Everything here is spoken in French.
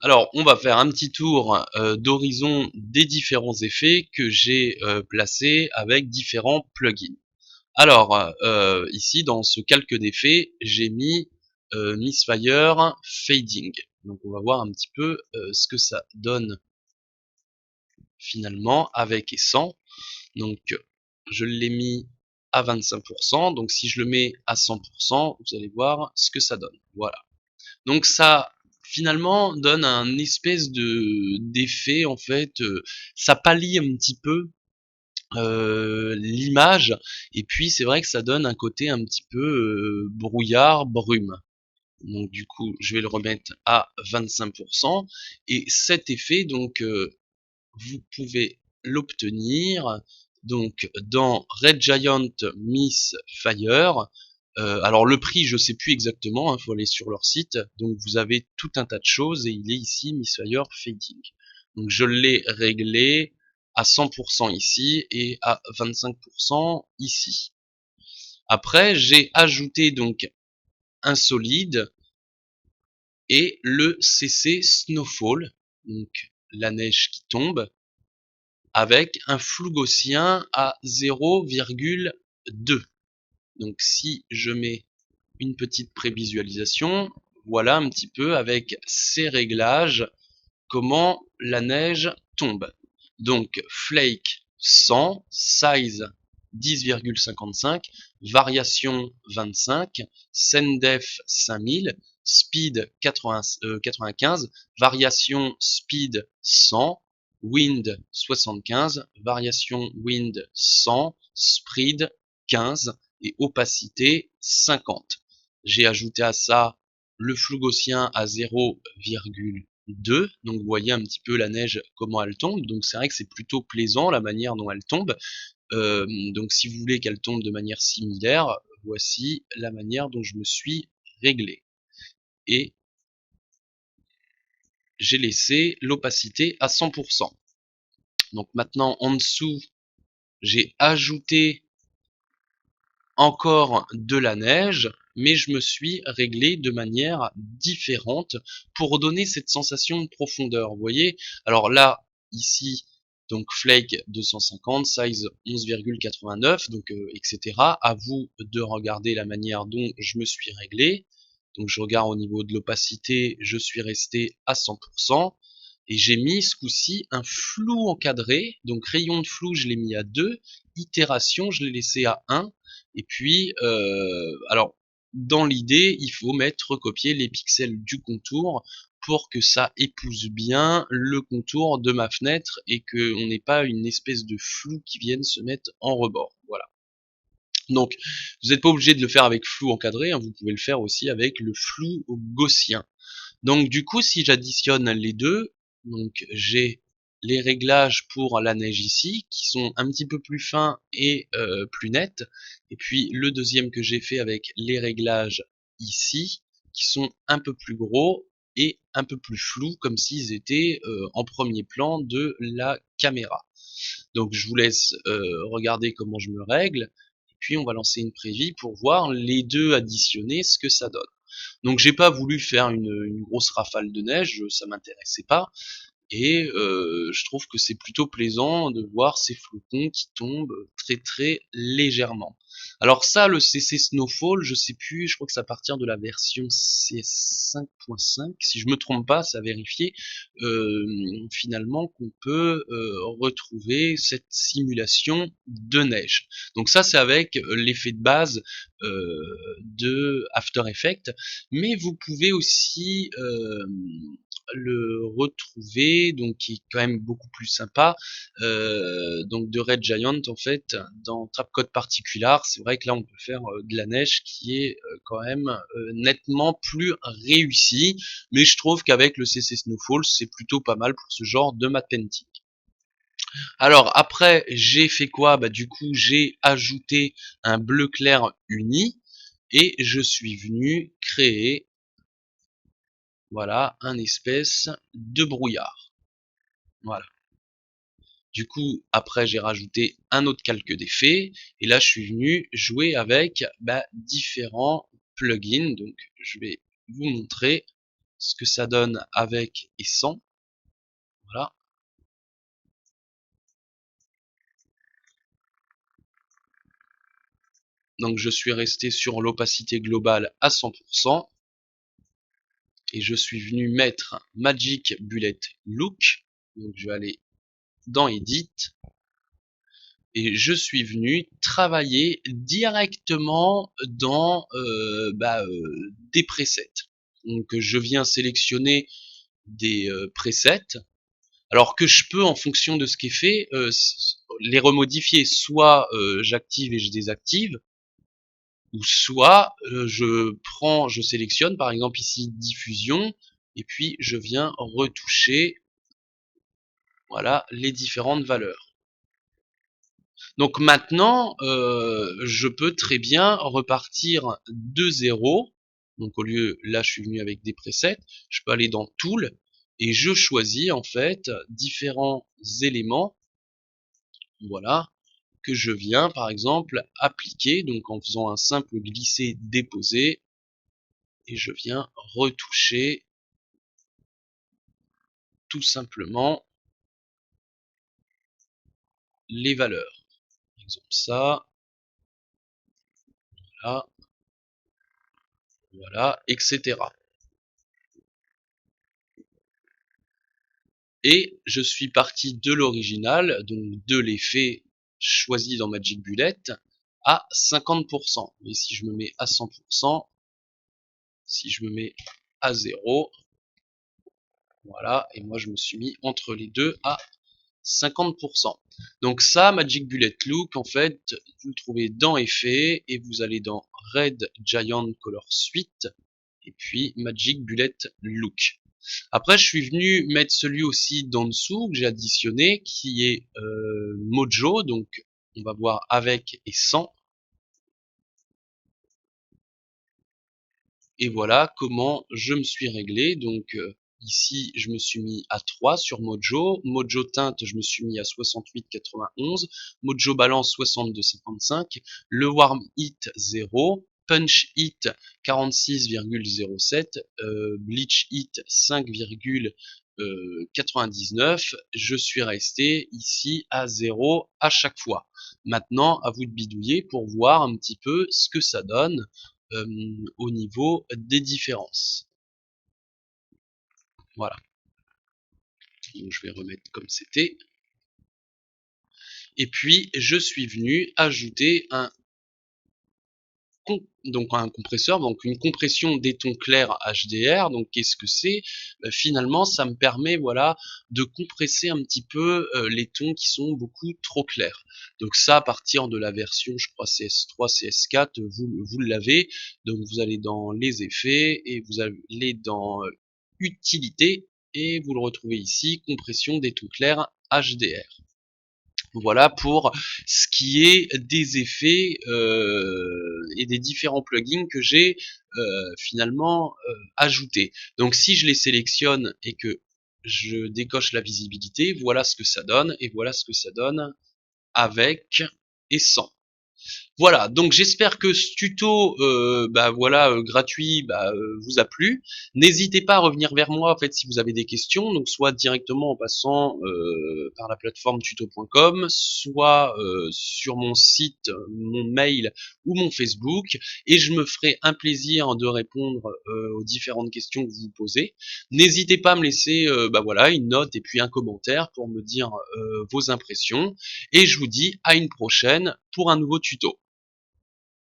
Alors, on va faire un petit tour d'horizon des différents effets que j'ai placés avec différents plugins. Alors, ici, dans ce calque d'effets, j'ai mis Misfire Fading. Donc, on va voir un petit peu ce que ça donne finalement avec et sans. Donc, je l'ai mis à 25%. Donc, si je le mets à 100%, vous allez voir ce que ça donne. Voilà. Donc ça finalement donne un espèce de d'effet en fait, ça pallie un petit peu l'image et puis c'est vrai que ça donne un côté un petit peu brouillard, brume. Donc du coup, je vais le remettre à 25% et cet effet donc vous pouvez l'obtenir donc dans Red Giant Miss Fire. Alors le prix, je sais plus exactement, il faut aller sur leur site. Donc vous avez tout un tas de choses et il est ici Miss Fire Fading. Donc je l'ai réglé à 100% ici et à 25% ici. Après, j'ai ajouté donc un solide et le CC Snowfall, donc la neige qui tombe, avec un flou gaussien à 0,2. Donc si je mets une petite prévisualisation, voilà un petit peu avec ces réglages comment la neige tombe. Donc flake 100, size 10,55, variation 25, sendef 5000, speed 95, variation speed 100, wind 75, variation wind 100, speed 15 et opacité 50. J'ai ajouté à ça le flou gaussien à 0,2. Donc vous voyez un petit peu la neige, comment elle tombe. Donc c'est vrai que c'est plutôt plaisant la manière dont elle tombe. Donc si vous voulez qu'elle tombe de manière similaire, voici la manière dont je me suis réglé. Et j'ai laissé l'opacité à 100%. Donc maintenant en dessous, j'ai ajouté encore de la neige, mais je me suis réglé de manière différente pour donner cette sensation de profondeur. Vous voyez? Alors là, ici, donc Flake 250, size 11,89, donc etc. À vous de regarder la manière dont je me suis réglé. Donc je regarde au niveau de l'opacité, je suis resté à 100%. Et j'ai mis ce coup-ci un flou encadré. Donc rayon de flou, je l'ai mis à 2. Itération, je l'ai laissé à 1. Et puis, alors, dans l'idée, il faut recopier les pixels du contour pour que ça épouse bien le contour de ma fenêtre et qu'on n'ait pas une espèce de flou qui vienne se mettre en rebord. Voilà. Donc, vous n'êtes pas obligé de le faire avec flou encadré, hein, vous pouvez le faire aussi avec le flou gaussien. Donc du coup, si j'additionne les deux, donc j'ai les réglages pour la neige ici, qui sont un petit peu plus fins et plus nets, et puis le deuxième que j'ai fait avec les réglages ici, qui sont un peu plus gros et un peu plus flous, comme s'ils étaient en premier plan de la caméra. Donc je vous laisse regarder comment je me règle, et puis on va lancer une prévie pour voir les deux additionnés, ce que ça donne. Donc j'ai pas voulu faire une grosse rafale de neige, ça m'intéressait pas. Et je trouve que c'est plutôt plaisant de voir ces flocons qui tombent très très légèrement. Alors ça, le CC Snowfall, je sais plus, je crois que c'est à partir de la version CS5.5, si je me trompe pas, c'est à vérifier, finalement qu'on peut retrouver cette simulation de neige. Donc ça, c'est avec l'effet de base de After Effects, mais vous pouvez aussi le retrouver, donc qui est quand même beaucoup plus sympa, donc de Red Giant en fait, dans Trapcode Particular, c'est vrai que là on peut faire de la neige qui est quand même nettement plus réussie, mais je trouve qu'avec le CC Snowfall, c'est plutôt pas mal pour ce genre de matte painting. Alors après, j'ai fait quoi? Bah du coup, j'ai ajouté un bleu clair uni et je suis venu créer, voilà, un espèce de brouillard. Voilà. Du coup, après, j'ai rajouté un autre calque d'effet. Et là, je suis venu jouer avec différents plugins. Donc, je vais vous montrer ce que ça donne avec et sans. Voilà. Donc je suis resté sur l'opacité globale à 100%. Et je suis venu mettre Magic Bullet Look. Donc je vais aller dans Edit. Et je suis venu travailler directement dans des presets. Donc je viens sélectionner des presets. Alors que je peux, en fonction de ce qui est fait, les remodifier. Soit j'active et je désactive, ou soit je sélectionne par exemple ici diffusion, et puis je viens retoucher, voilà, les différentes valeurs. Donc maintenant, je peux très bien repartir de zéro. Donc au lieu, là je suis venu avec des presets, je peux aller dans Tool et je choisis en fait différents éléments, voilà, que je viens par exemple appliquer, donc en faisant un simple glisser-déposer, et je viens retoucher tout simplement les valeurs. Par exemple ça, là, voilà, etc. Et je suis parti de l'original, donc de l'effet choisi dans Magic Bullet, à 50%. Et si je me mets à 100%, si je me mets à 0, voilà, et moi je me suis mis entre les deux à 50%. Donc ça, Magic Bullet Look, en fait, vous le trouvez dans Effets, et vous allez dans Red Giant Color Suite, et puis Magic Bullet Look. Après, je suis venu mettre celui aussi d'en dessous que j'ai additionné, qui est Mojo, donc on va voir avec et sans. Et voilà comment je me suis réglé. Donc ici, je me suis mis à 3 sur Mojo. Mojo teinte, je me suis mis à 68,91. Mojo balance 62,55. Le warm hit 0. Punch hit 46,07. Bleach hit 5,99. Je suis resté ici à 0 à chaque fois. Maintenant, à vous de bidouiller pour voir un petit peu ce que ça donne au niveau des différences. Voilà. Donc je vais remettre comme c'était. Et puis je suis venu ajouter un compresseur, donc une compression des tons clairs HDR. Donc qu'est-ce que c'est? Finalement, ça me permet, voilà, de compresser un petit peu les tons qui sont beaucoup trop clairs. Donc ça, à partir de la version, je crois CS3, CS4, vous l'avez. Donc vous allez dans les effets et vous allez dans utilité et vous le retrouvez ici, compression des tons clairs HDR. Voilà pour ce qui est des effets et des différents plugins que j'ai finalement ajoutés. Donc si je les sélectionne et que je décoche la visibilité, voilà ce que ça donne, et voilà ce que ça donne avec et sans. Voilà, donc j'espère que ce tuto gratuit vous a plu. N'hésitez pas à revenir vers moi en fait si vous avez des questions, donc soit directement en passant par la plateforme tuto.com, soit sur mon site, mon mail ou mon Facebook, et je me ferai un plaisir de répondre aux différentes questions que vous posez. N'hésitez pas à me laisser une note et puis un commentaire pour me dire vos impressions, et je vous dis à une prochaine pour un nouveau tuto.